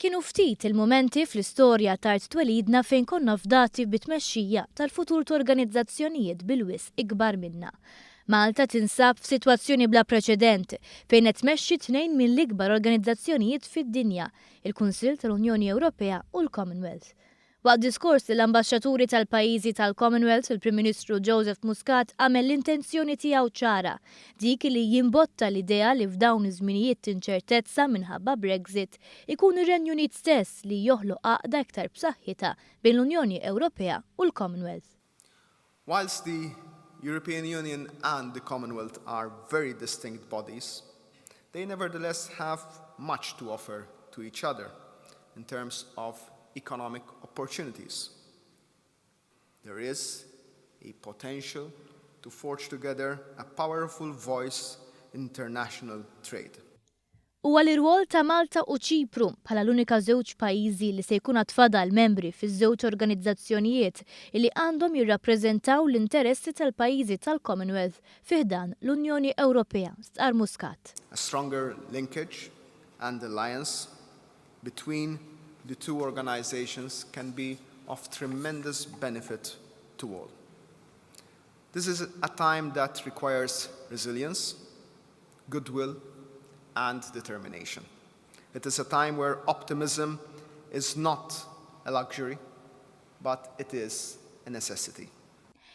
Kienu ftit il-momenti fl-istorja tard twelidna fejn konna fdati bit-tmexxija tal-futur ta' organizzazzjonijiet bil-wisq ikbar minna. Malta tinsab f'sitwazzjoni bla preċedent fejn qed tmexxi tnejn mill-ikbar organizzazzjonijiet fid-dinja, il-Kunsill tal-Unjoni Ewropea u l-Commonwealth. Waqt diskors lill-ambaxxaturi tal-pajjiżi tal-Commonwealth, il-Prim Ministru Joseph Muscat għamel l-intenzjoni tiegħu ċara, dik li jimbotta l-idea li f'dawn iż-żminijiet inċertezza minħabba Brexit ikun ir-Renju Unit stess li joħloq għaqda iktar b'saħħitha bejn l-Unjoni Ewropea u l-Commonwealth. Whilst the European Union and the Commonwealth are very distinct bodies, they nevertheless have much to offer to each other in terms of economic opportunities. There is a potential to forge together a powerful voice in international trade. Huwa l-irwol ta' Malta u Ċipru bħala l-unika żewġ pajjiżi li se jkun tfadal membri fiż-żewġ organizzazzjonijiet li għandhom jirrappreżentaw l-interessi tal-pajjiżi tal-Commonwealth fih dan l-Unjoni Ewropea, stqar Muscat. A stronger linkage and alliance between the two organizations can be of tremendous benefit to all. This is a time that requires resilience, goodwill, and determination. It is a time where optimism is not a luxury, but it is a necessity.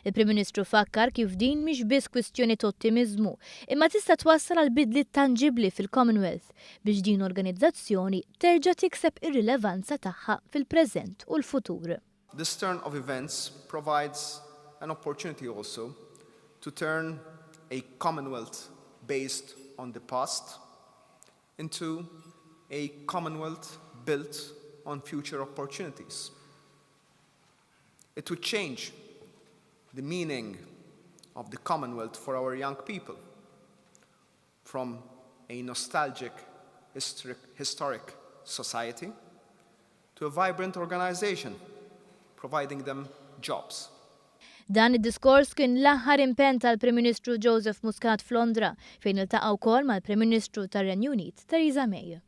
Il-Prim Ministru fakkar kif din mhix biss kwistjoni ta' ottimiżmu, imma tista' twassal għal bidliet tanġibbli fil-Commonwealth biex din organizzazzjoni terġa' tikseb ir-rilevanza tagħha fil-preżent u l-futur. This turn of events provides an opportunity also to turn a Commonwealth based on the past into a Commonwealth built on future opportunities. It would change the meaning of the Commonwealth for our young people, from a nostalgic, historic society to a vibrant organization, providing them jobs. Dan id-diskors kien l-aħħar impenn tal-Prim Ministru Joseph Muscat f'Londra fejn iltaqgħu wkoll mal-Prim Ministru tar-Renju Unit Theresa May.